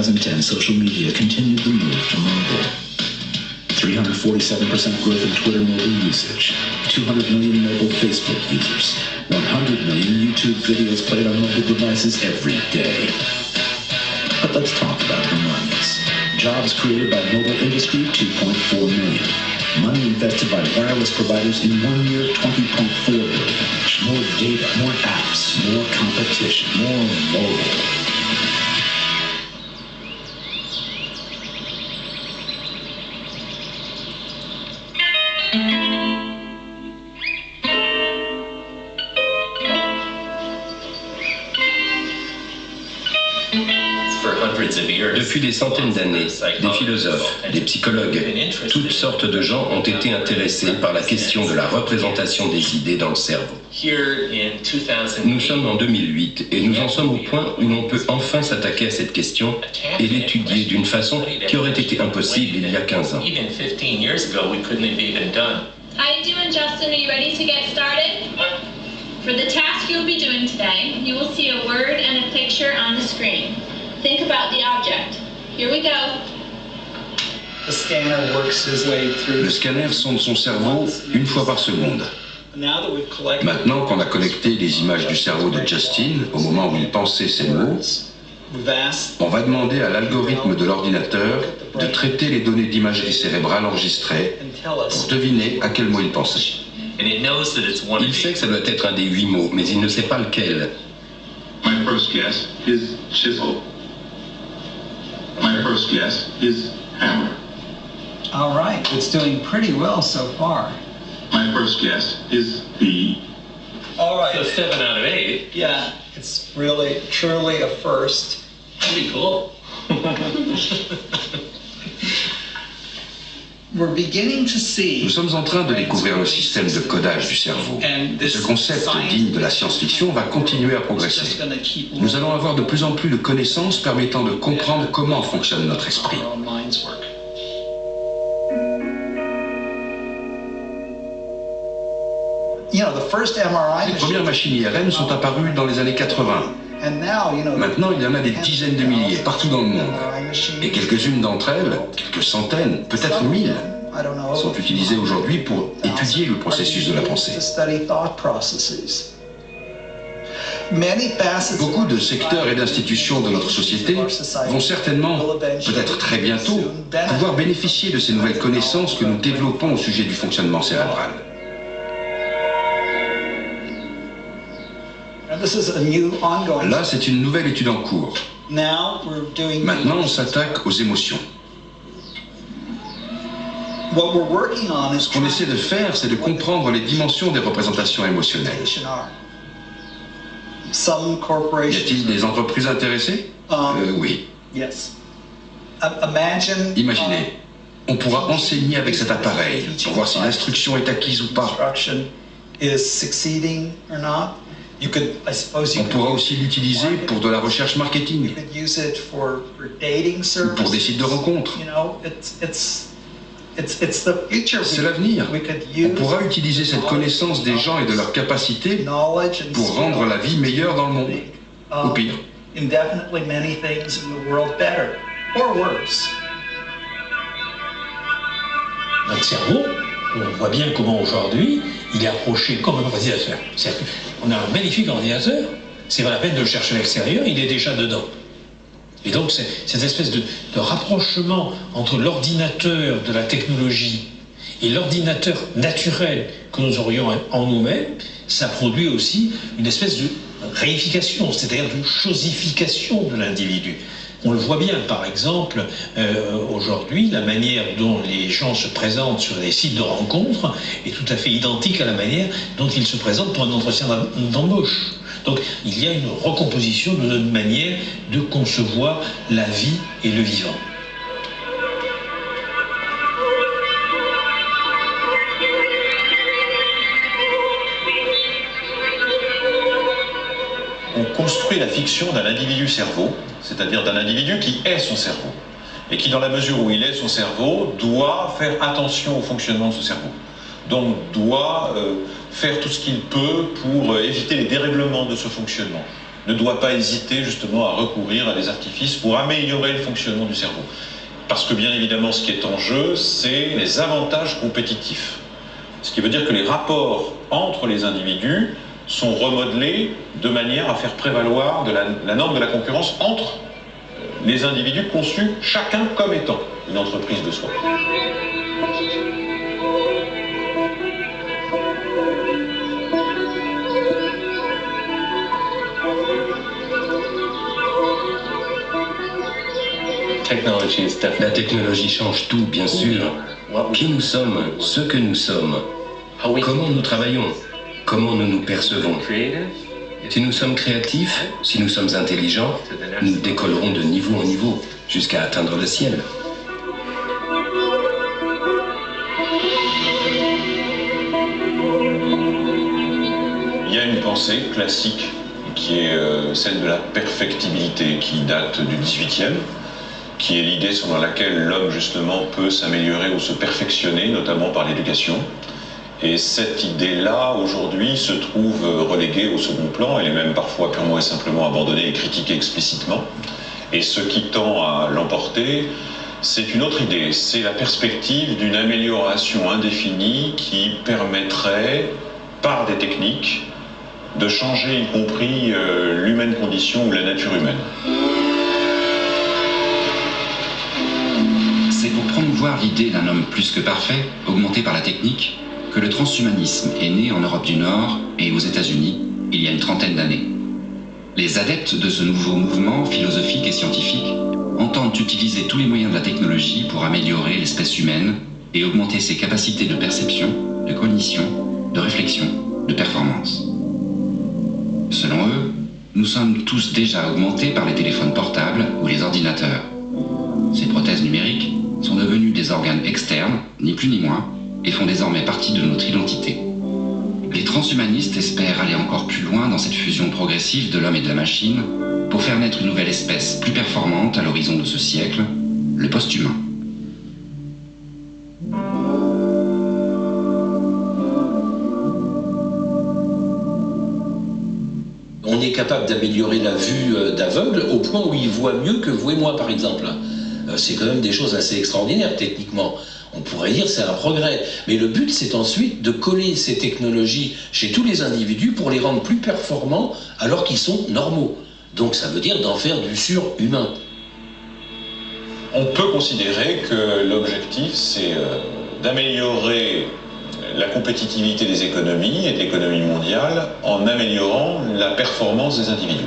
2010, social media continued the move to mobile. 347% growth in Twitter mobile usage, 200 million mobile Facebook users, 100 million YouTube videos played on mobile devices every day. But let's talk about the monies. Jobs created by mobile industry, 2.4 million. Money invested by wireless providers in 1 year, 20.4 billion. More data, more apps, more competition, more mobile. Depuis des centaines d'années, des philosophes, des psychologues, toutes sortes de gens ont été intéressés par la question de la représentation des idées dans le cerveau. Nous sommes en 2008 et nous en sommes au point où l'on peut enfin s'attaquer à cette question et l'étudier d'une façon qui aurait été impossible il y a 15 ans. How you doing, Justin? Are you ready to get started? For the task you'll be doing today, you will see a word and a picture on the screen. Think about the object. Here we go. Le scanner sonde son cerveau une fois par seconde. Maintenant qu'on a collecté les images du cerveau de Justin au moment où il pensait ces mots, on va demander à l'algorithme de l'ordinateur de traiter les données d'imagerie cérébrale enregistrées pour deviner à quel mot il pensait. Il sait que ça doit être un des 8 mots, mais il ne sait pas lequel. My first guess is chisel. My first guess is hammer. All right, it's doing pretty well so far. My first guess is B. All right. So 7 out of 8. Yeah, it's really, truly a first. Pretty cool. We're beginning to see. Nous sommes en train de découvrir le système de codage du cerveau. Et ce concept digne de la science-fiction va continuer à progresser. Nous allons avoir de plus en plus de connaissances permettant de comprendre comment fonctionne notre esprit. Les premières machines IRM sont apparues dans les années 80. Maintenant, il y en a des dizaines de milliers partout dans le monde. Et quelques-unes d'entre elles, quelques centaines, peut-être 1000, sont utilisées aujourd'hui pour étudier le processus de la pensée. Beaucoup de secteurs et d'institutions de notre société vont certainement, peut-être très bientôt, pouvoir bénéficier de ces nouvelles connaissances que nous développons au sujet du fonctionnement cérébral. Là, c'est une nouvelle étude en cours. Maintenant, on s'attaque aux émotions. Ce qu'on essaie de faire, c'est de comprendre les dimensions des représentations émotionnelles. Y a-t-il des entreprises intéressées? Oui. Imaginez, on pourra enseigner avec cet appareil pour voir si l'instruction est acquise ou pas. On pourra aussi l'utiliser pour de la recherche marketing ou pour des sites de rencontres. C'est l'avenir. On pourra utiliser cette connaissance des gens et de leurs capacités pour rendre la vie meilleure dans le monde, ou pire. Notre cerveau, on voit bien comment aujourd'hui il est approché comme un ordinateur. On a un magnifique ordinateur, c'est pas la peine de le chercher à l'extérieur, il est déjà dedans. Et donc cette espèce de rapprochement entre l'ordinateur de la technologie et l'ordinateur naturel que nous aurions en nous-mêmes, ça produit aussi une espèce de réification, c'est-à-dire de chosification de l'individu. On le voit bien, par exemple, aujourd'hui, la manière dont les gens se présentent sur les sites de rencontres est tout à fait identique à la manière dont ils se présentent pour un entretien d'embauche. Donc, il y a une recomposition de notre manière de concevoir la vie et le vivant. On construit la fiction d'un individu cerveau, c'est-à-dire d'un individu qui est son cerveau, et qui, dans la mesure où il est son cerveau, doit faire attention au fonctionnement de ce cerveau. Donc doit faire tout ce qu'il peut pour éviter les dérèglements de ce fonctionnement. ne doit pas hésiter justement à recourir à des artifices pour améliorer le fonctionnement du cerveau. Parce que bien évidemment, ce qui est en jeu, c'est les avantages compétitifs. Ce qui veut dire que les rapports entre les individus sont remodelés de manière à faire prévaloir la norme de la concurrence entre les individus conçus chacun comme étant une entreprise de soi. La technologie change tout, bien sûr. Qui nous sommes, ce que nous sommes, comment nous travaillons, comment nous nous percevons. Si nous sommes créatifs, si nous sommes intelligents, nous décollerons de niveau en niveau, jusqu'à atteindre le ciel. Il y a une pensée classique qui est celle de la perfectibilité, qui date du XVIIIe, qui est l'idée selon laquelle l'homme justement peut s'améliorer ou se perfectionner, notamment par l'éducation. Et cette idée-là, aujourd'hui, se trouve reléguée au second plan. Elle est même parfois purement et simplement abandonnée et critiquée explicitement. Et ce qui tend à l'emporter, c'est une autre idée. C'est la perspective d'une amélioration indéfinie qui permettrait, par des techniques, de changer y compris l'humaine condition ou la nature humaine. C'est pour promouvoir l'idée d'un homme plus que parfait, augmenté par la technique, que le transhumanisme est né en Europe du Nord et aux États-Unis il y a une trentaine d'années. Les adeptes de ce nouveau mouvement philosophique et scientifique entendent utiliser tous les moyens de la technologie pour améliorer l'espèce humaine et augmenter ses capacités de perception, de cognition, de réflexion, de performance. Selon eux, nous sommes tous déjà augmentés par les téléphones portables ou les ordinateurs. Ces prothèses numériques sont devenues des organes externes, ni plus ni moins, et font désormais partie de notre identité. Les transhumanistes espèrent aller encore plus loin dans cette fusion progressive de l'homme et de la machine pour faire naître une nouvelle espèce plus performante à l'horizon de ce siècle, le post-humain. On est capable d'améliorer la vue d'aveugle au point où il voit mieux que vous et moi, par exemple. C'est quand même des choses assez extraordinaires, techniquement. On pourrait dire c'est un progrès. Mais le but, c'est ensuite de coller ces technologies chez tous les individus pour les rendre plus performants alors qu'ils sont normaux. Donc ça veut dire d'en faire du surhumain. On peut considérer que l'objectif, c'est d'améliorer la compétitivité des économies et de l'économie mondiale en améliorant la performance des individus.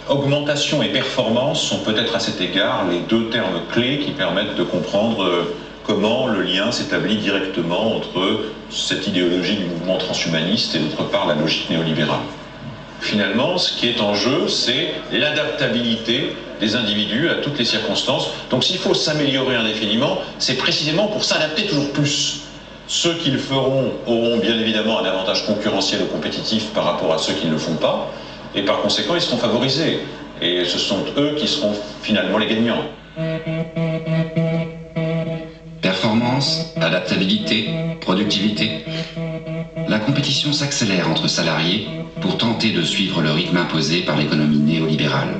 Augmentation et performance sont peut-être à cet égard les deux termes clés qui permettent de comprendre comment le lien s'établit directement entre cette idéologie du mouvement transhumaniste et d'autre part la logique néolibérale. Finalement, ce qui est en jeu, c'est l'adaptabilité des individus à toutes les circonstances. Donc s'il faut s'améliorer indéfiniment, c'est précisément pour s'adapter toujours plus. Ceux qui le feront auront bien évidemment un avantage concurrentiel ou compétitif par rapport à ceux qui ne le font pas, et par conséquent, ils seront favorisés. Et ce sont eux qui seront finalement les gagnants. Performance, adaptabilité, productivité. La compétition s'accélère entre salariés pour tenter de suivre le rythme imposé par l'économie néolibérale.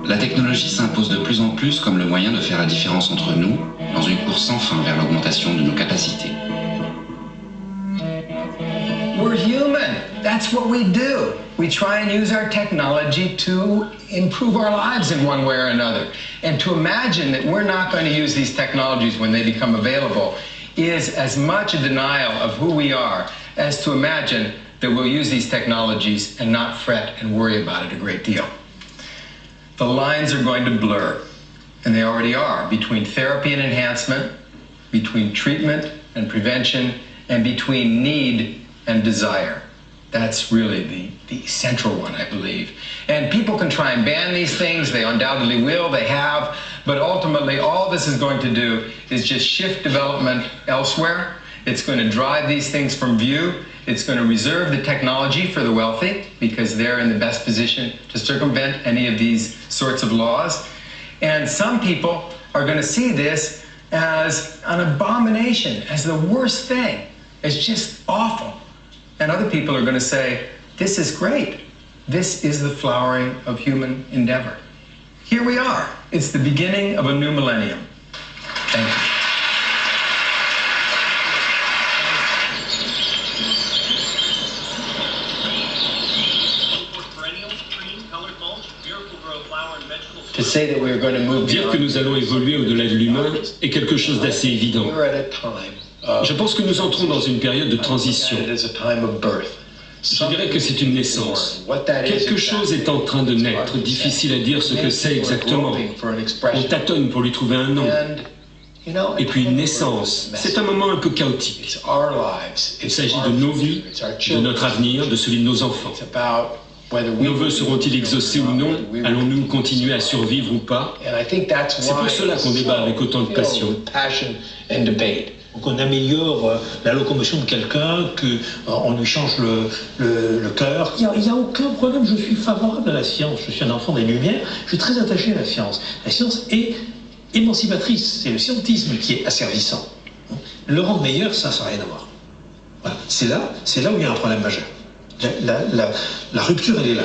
La technologie s'impose de plus en plus comme le moyen de faire la différence entre nous dans une course sans fin vers l'augmentation de nos capacités. We're human. That's what we do. We try and use our technology to improve our lives in one way or another. And to imagine that we're not going to use these technologies when they become available is as much a denial of who we are as to imagine that we'll use these technologies and not fret and worry about it a great deal. The lines are going to blur, and they already are, between therapy and enhancement, between treatment and prevention, and between need and desire. That's really the central one, I believe. And people can try and ban these things, they undoubtedly will, they have, but ultimately all this is going to do is just shift development elsewhere. It's going to drive these things from view. It's going to reserve the technology for the wealthy because they're in the best position to circumvent any of these sorts of laws. And some people are going to see this as an abomination, as the worst thing. It's just awful. And other people are going to say, this is great. This is the flowering of human endeavor. Here we are. It's the beginning of a new millennium. Thank you. Dire que nous allons évoluer au-delà de l'humain est quelque chose d'assez évident. Je pense que nous entrons dans une période de transition. Je dirais que c'est une naissance. Quelque chose est en train de naître, difficile à dire ce que c'est exactement. On tâtonne pour lui trouver un nom. Et puis une naissance, c'est un moment un peu chaotique. Il s'agit de nos vies, de notre avenir, de celui de nos enfants. Nos vœux seront-ils exaucés ou non? Allons-nous continuer à survivre ou pas? C'est pour cela qu'on débat avec autant de passion. Qu'on améliore la locomotion de quelqu'un, qu'on lui change le cœur. Il n'y a aucun problème, je suis favorable à la science. Je suis un enfant des Lumières, je suis très attaché à la science. La science est émancipatrice, c'est le scientisme qui est asservissant. Le rendre meilleur, ça n'a rien à voir. Voilà. C'est là où il y a un problème majeur. La rupture, elle est là.